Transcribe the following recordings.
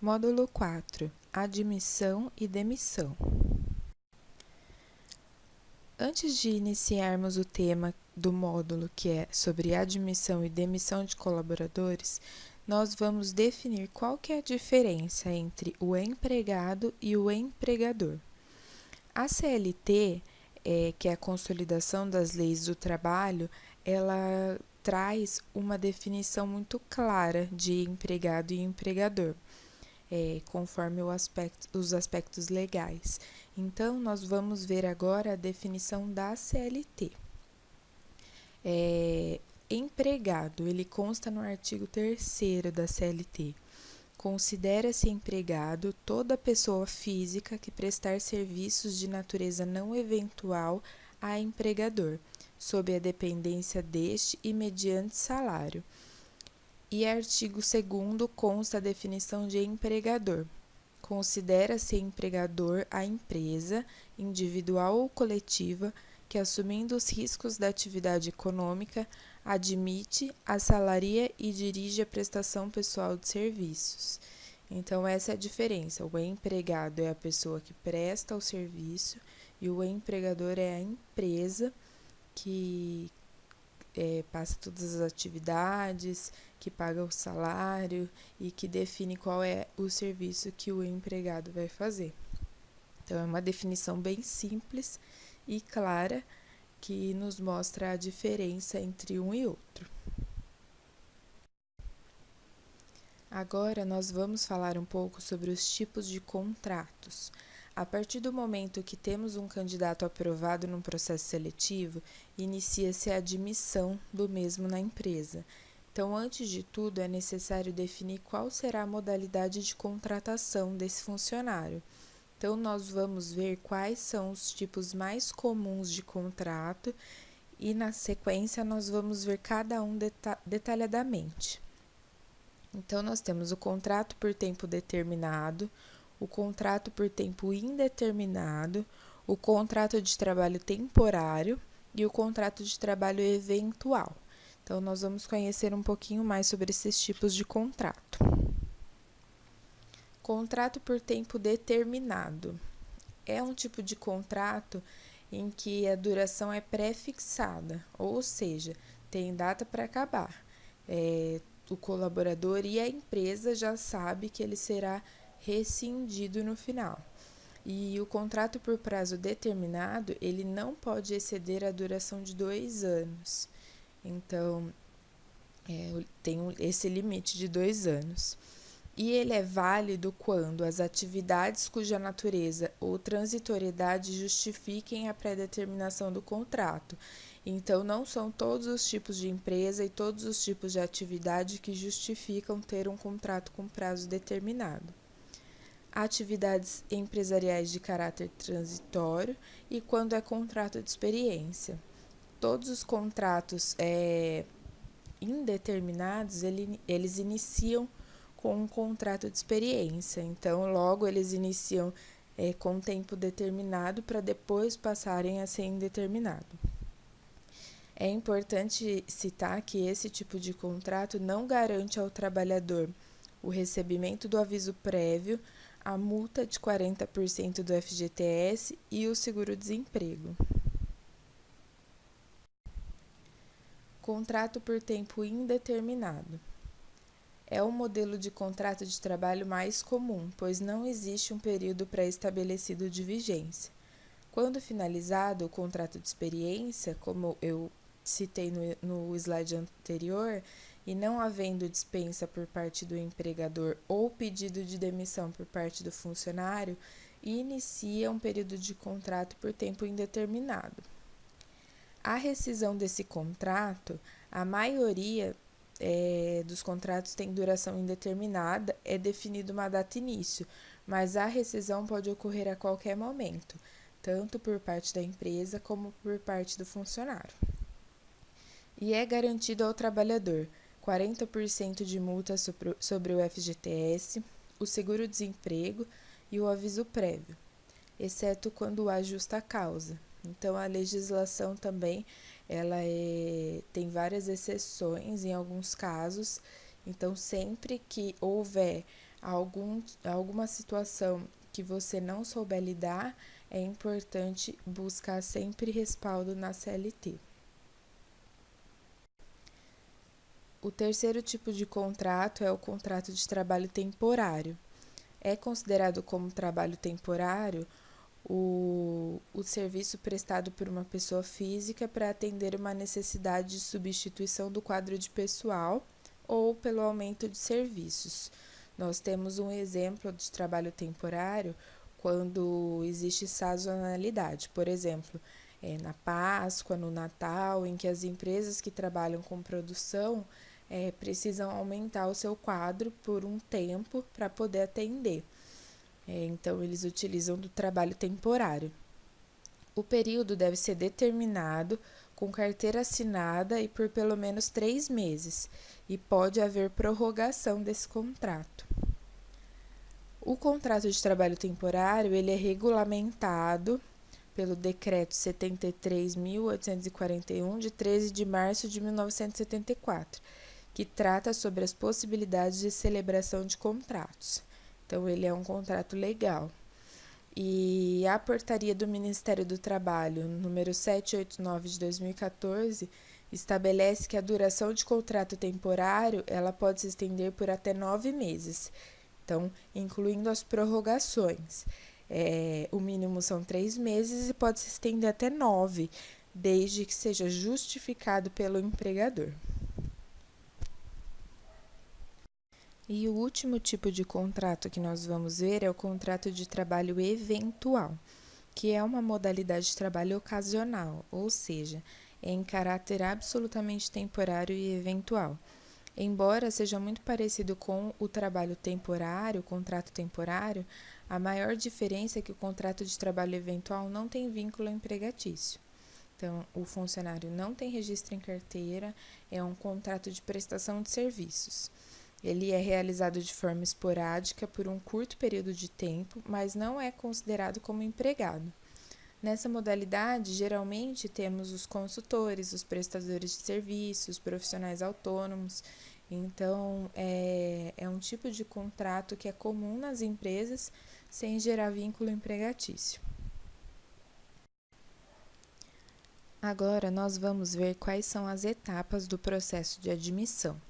Módulo 4. Admissão e demissão. Antes de iniciarmos o tema do módulo, que é sobre admissão e demissão de colaboradores, nós vamos definir qual que é a diferença entre o empregado e o empregador. A CLT, que é a Consolidação das Leis do Trabalho, ela traz uma definição muito clara de empregado e empregador. Conforme os aspectos legais. Então, nós vamos ver agora a definição da CLT. Empregado, ele consta no artigo 3º da CLT. Considera-se empregado toda pessoa física que prestar serviços de natureza não eventual a empregador, sob a dependência deste e mediante salário. E artigo 2º consta a definição de empregador. Considera-se empregador a empresa, individual ou coletiva, que, assumindo os riscos da atividade econômica, admite, assalaria e dirige a prestação pessoal de serviços. Então, essa é a diferença. O empregado é a pessoa que presta o serviço e o empregador é a empresa que passa todas as atividades, que paga o salário e que define qual é o serviço que o empregado vai fazer. Então, é uma definição bem simples e clara que nos mostra a diferença entre um e outro. Agora, nós vamos falar um pouco sobre os tipos de contratos. A partir do momento que temos um candidato aprovado num processo seletivo, inicia-se a admissão do mesmo na empresa. Então, antes de tudo, é necessário definir qual será a modalidade de contratação desse funcionário. Então, nós vamos ver quais são os tipos mais comuns de contrato e, na sequência, nós vamos ver cada um detalhadamente. Então, nós temos o contrato por tempo determinado, o contrato por tempo indeterminado, o contrato de trabalho temporário e o contrato de trabalho eventual. Então, nós vamos conhecer um pouquinho mais sobre esses tipos de contrato. Contrato por tempo determinado é um tipo de contrato em que a duração é pré-fixada, ou seja, tem data para acabar. O colaborador e a empresa já sabe que ele será rescindido no final. E o contrato por prazo determinado, ele não pode exceder a duração de 2 anos. Então, tem esse limite de 2 anos. E ele é válido quando as atividades cuja natureza ou transitoriedade justifiquem a pré-determinação do contrato. Então, não são todos os tipos de empresa e todos os tipos de atividade que justificam ter um contrato com prazo determinado. Atividades empresariais de caráter transitório e quando é contrato de experiência. Todos os contratos indeterminados, eles iniciam com um contrato de experiência. Então, logo eles iniciam com tempo determinado para depois passarem a ser indeterminado. É importante citar que esse tipo de contrato não garante ao trabalhador o recebimento do aviso prévio, a multa de 40% do FGTS e o seguro-desemprego. Contrato por tempo indeterminado. É o modelo de contrato de trabalho mais comum, pois não existe um período pré-estabelecido de vigência. Quando finalizado o contrato de experiência, como eu citei no slide anterior, e não havendo dispensa por parte do empregador ou pedido de demissão por parte do funcionário, inicia um período de contrato por tempo indeterminado. A rescisão desse contrato, a maioria dos contratos tem duração indeterminada, é definida uma data início, mas a rescisão pode ocorrer a qualquer momento, tanto por parte da empresa como por parte do funcionário. E é garantido ao trabalhador 40% de multa sobre o FGTS, o seguro-desemprego e o aviso prévio, exceto quando há justa causa. Então, a legislação também tem várias exceções em alguns casos. Então, sempre que houver alguma situação que você não souber lidar, é importante buscar sempre respaldo na CLT. O terceiro tipo de contrato é o contrato de trabalho temporário. É considerado como trabalho temporário o serviço prestado por uma pessoa física para atender uma necessidade de substituição do quadro de pessoal ou pelo aumento de serviços. Nós temos um exemplo de trabalho temporário quando existe sazonalidade, por exemplo, na Páscoa, no Natal, em que as empresas que trabalham com produção precisam aumentar o seu quadro por um tempo para poder atender. Então, eles utilizam do trabalho temporário. O período deve ser determinado com carteira assinada e por pelo menos 3 meses, e pode haver prorrogação desse contrato. O contrato de trabalho temporário ele é regulamentado pelo Decreto 73.841, de 13 de março de 1974, que trata sobre as possibilidades de celebração de contratos. Então, ele é um contrato legal. E a portaria do Ministério do Trabalho, número 789 de 2014, estabelece que a duração de contrato temporário ela pode se estender por até 9 meses. Então, incluindo as prorrogações. O mínimo são 3 meses e pode se estender até 9, desde que seja justificado pelo empregador. E o último tipo de contrato que nós vamos ver é o contrato de trabalho eventual, que é uma modalidade de trabalho ocasional, ou seja, é em caráter absolutamente temporário e eventual. Embora seja muito parecido com o trabalho temporário, o contrato temporário, a maior diferença é que o contrato de trabalho eventual não tem vínculo empregatício. Então, o funcionário não tem registro em carteira, é um contrato de prestação de serviços. Ele é realizado de forma esporádica por um curto período de tempo, mas não é considerado como empregado. Nessa modalidade, geralmente temos os consultores, os prestadores de serviços, os profissionais autônomos. Então, é um tipo de contrato que é comum nas empresas, sem gerar vínculo empregatício. Agora, nós vamos ver quais são as etapas do processo de admissão.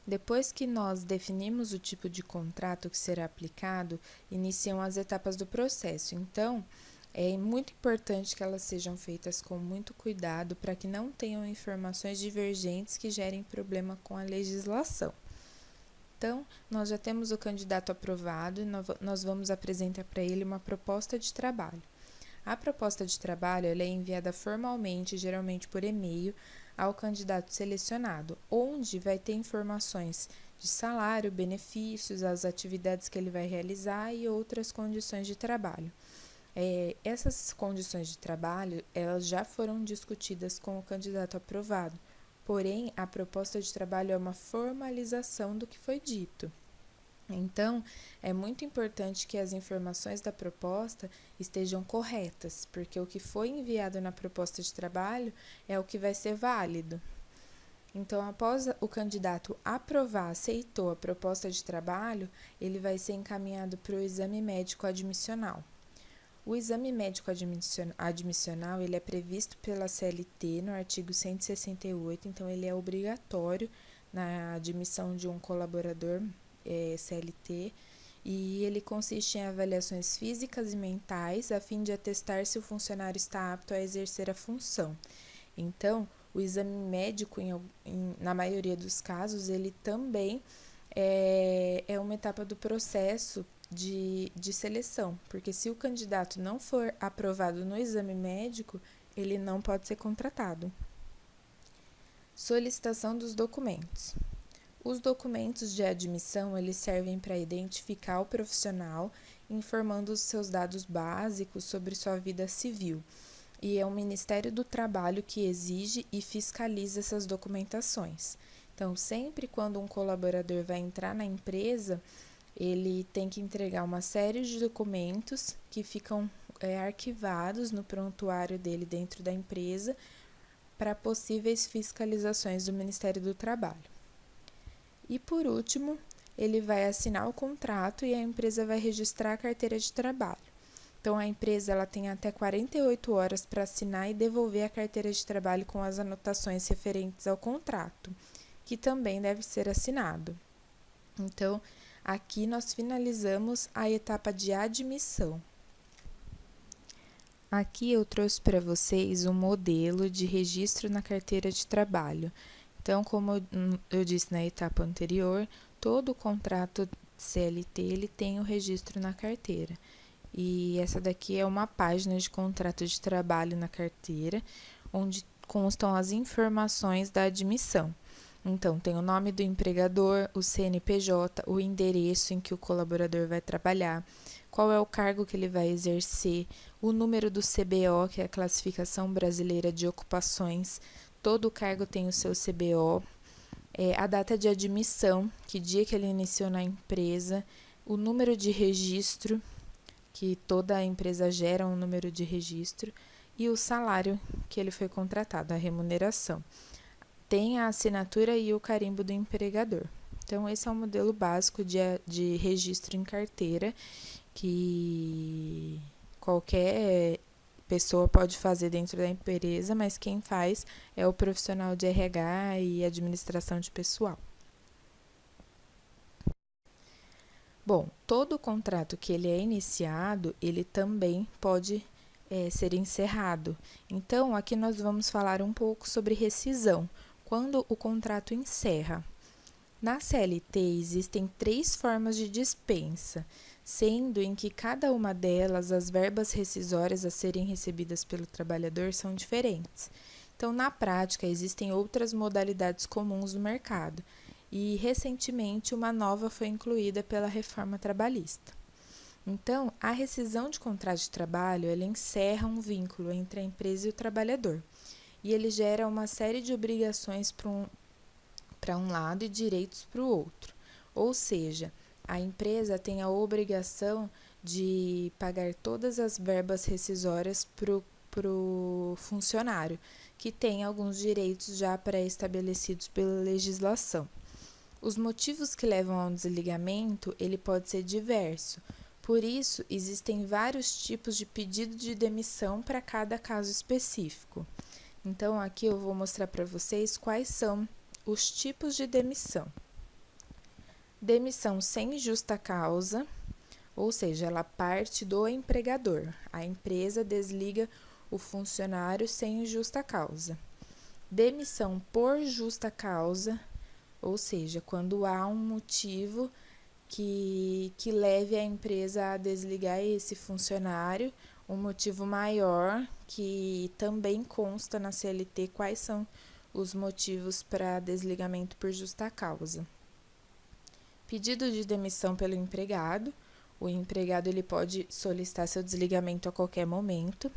Depois que nós definimos o tipo de contrato que será aplicado, iniciam as etapas do processo. Então, é muito importante que elas sejam feitas com muito cuidado para que não tenham informações divergentes que gerem problema com a legislação. Então, nós já temos o candidato aprovado e nós vamos apresentar para ele uma proposta de trabalho. A proposta de trabalho ela é enviada formalmente, geralmente por e-mail, ao candidato selecionado, onde vai ter informações de salário, benefícios, as atividades que ele vai realizar e outras condições de trabalho. Essas condições de trabalho elas já foram discutidas com o candidato aprovado, porém a proposta de trabalho é uma formalização do que foi dito. Então, é muito importante que as informações da proposta estejam corretas, porque o que foi enviado na proposta de trabalho é o que vai ser válido. Então, após o candidato aprovar, aceitou a proposta de trabalho, ele vai ser encaminhado para o exame médico admissional. O exame médico admissional ele é previsto pela CLT no artigo 168, então ele é obrigatório na admissão de um colaborador CLT, e ele consiste em avaliações físicas e mentais a fim de atestar se o funcionário está apto a exercer a função. Então, o exame médico, na maioria dos casos, ele também é uma etapa do processo de seleção, porque se o candidato não for aprovado no exame médico, ele não pode ser contratado. Solicitação dos documentos. Os documentos de admissão, eles servem para identificar o profissional, informando os seus dados básicos sobre sua vida civil. E é o Ministério do Trabalho que exige e fiscaliza essas documentações. Então, sempre quando um colaborador vai entrar na empresa, ele tem que entregar uma série de documentos que ficam arquivados no prontuário dele dentro da empresa para possíveis fiscalizações do Ministério do Trabalho. E por último, ele vai assinar o contrato e a empresa vai registrar a carteira de trabalho. Então, a empresa ela tem até 48 horas para assinar e devolver a carteira de trabalho com as anotações referentes ao contrato, que também deve ser assinado. Então, aqui nós finalizamos a etapa de admissão. Aqui eu trouxe para vocês um modelo de registro na carteira de trabalho. Então, como eu disse na etapa anterior, todo contrato CLT ele tem o registro na carteira. E essa daqui é uma página de contrato de trabalho na carteira, onde constam as informações da admissão. Então, tem o nome do empregador, o CNPJ, o endereço em que o colaborador vai trabalhar, qual é o cargo que ele vai exercer, o número do CBO, que é a Classificação Brasileira de Ocupações. Todo cargo tem o seu CBO, a data de admissão, que dia que ele iniciou na empresa, o número de registro, que toda a empresa gera um número de registro, e o salário que ele foi contratado, a remuneração. Tem a assinatura e o carimbo do empregador. Então, esse é o modelo básico de registro em carteira, que qualquer pessoa pode fazer dentro da empresa, mas quem faz é o profissional de RH e administração de pessoal. Bom, todo contrato que ele é iniciado, ele também pode ser encerrado. Então, aqui nós vamos falar um pouco sobre rescisão, quando o contrato encerra. Na CLT existem 3 formas de dispensa, sendo em que cada uma delas as verbas rescisórias a serem recebidas pelo trabalhador são diferentes. Então, na prática, existem outras modalidades comuns no mercado, e recentemente uma nova foi incluída pela reforma trabalhista. Então, a rescisão de contrato de trabalho, ela encerra um vínculo entre a empresa e o trabalhador, e ele gera uma série de obrigações para um lado e direitos para o outro. Ou seja, a empresa tem a obrigação de pagar todas as verbas rescisórias para o funcionário, que tem alguns direitos já pré-estabelecidos pela legislação. Os motivos que levam ao desligamento, ele pode ser diverso. Por isso, existem vários tipos de pedido de demissão para cada caso específico. Então, aqui eu vou mostrar para vocês quais são os tipos de demissão. Demissão sem justa causa, ou seja, ela parte do empregador. A empresa desliga o funcionário sem justa causa. Demissão por justa causa, ou seja, quando há um motivo que leve a empresa a desligar esse funcionário, um motivo maior, que também consta na CLT quais são os motivos para desligamento por justa causa. Pedido de demissão pelo empregado. O empregado ele pode solicitar seu desligamento a qualquer momento.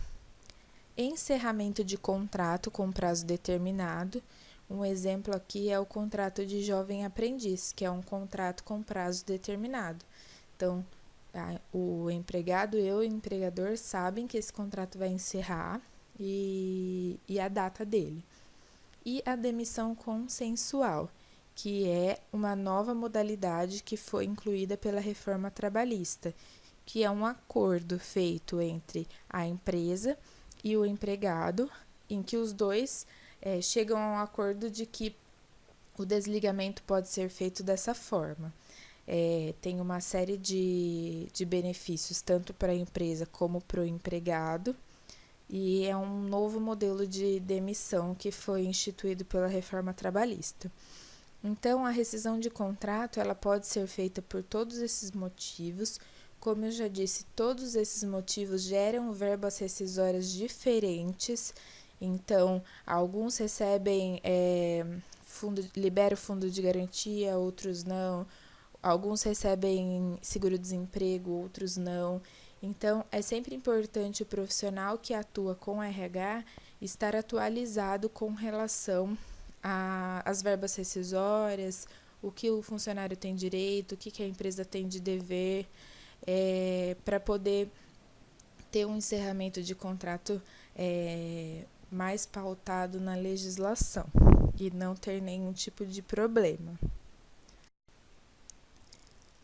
Encerramento de contrato com prazo determinado. Um exemplo aqui é o contrato de jovem aprendiz, que é um contrato com prazo determinado. Então, o empregado e o empregador sabem que esse contrato vai encerrar e a data dele. E a demissão consensual, que é uma nova modalidade que foi incluída pela reforma trabalhista, que é um acordo feito entre a empresa e o empregado, em que os dois chegam a um acordo de que o desligamento pode ser feito dessa forma. Tem uma série de benefícios, tanto para a empresa como para o empregado, e é um novo modelo de demissão que foi instituído pela reforma trabalhista. Então, a rescisão de contrato ela pode ser feita por todos esses motivos. Como eu já disse, todos esses motivos geram verbas rescisórias diferentes. Então, alguns recebem libera o fundo de garantia, outros não. Alguns recebem seguro-desemprego, outros não. Então, é sempre importante o profissional que atua com RH estar atualizado com relação às verbas rescisórias, o que o funcionário tem direito, o que a empresa tem de dever, para poder ter um encerramento de contrato mais pautado na legislação e não ter nenhum tipo de problema.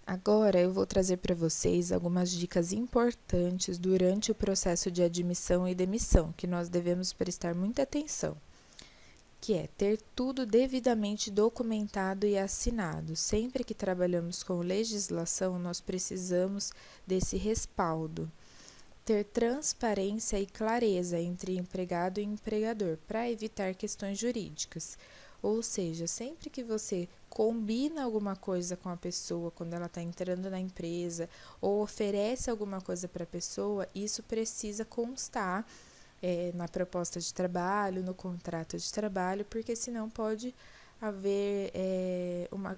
Agora eu vou trazer para vocês algumas dicas importantes durante o processo de admissão e demissão, que nós devemos prestar muita atenção, que é ter tudo devidamente documentado e assinado. Sempre que trabalhamos com legislação, nós precisamos desse respaldo. Ter transparência e clareza entre empregado e empregador para evitar questões jurídicas. Ou seja, sempre que você combina alguma coisa com a pessoa quando ela está entrando na empresa ou oferece alguma coisa para a pessoa, isso precisa constar na proposta de trabalho, no contrato de trabalho, porque senão pode haver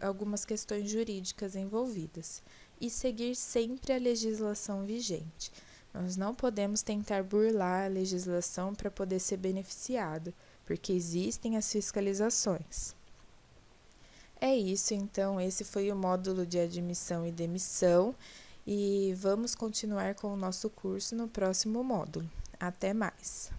algumas questões jurídicas envolvidas. E seguir sempre a legislação vigente. Nós não podemos tentar burlar a legislação para poder ser beneficiado, porque existem as fiscalizações. É isso, então, esse foi o módulo de admissão e demissão, e vamos continuar com o nosso curso no próximo módulo. Até mais!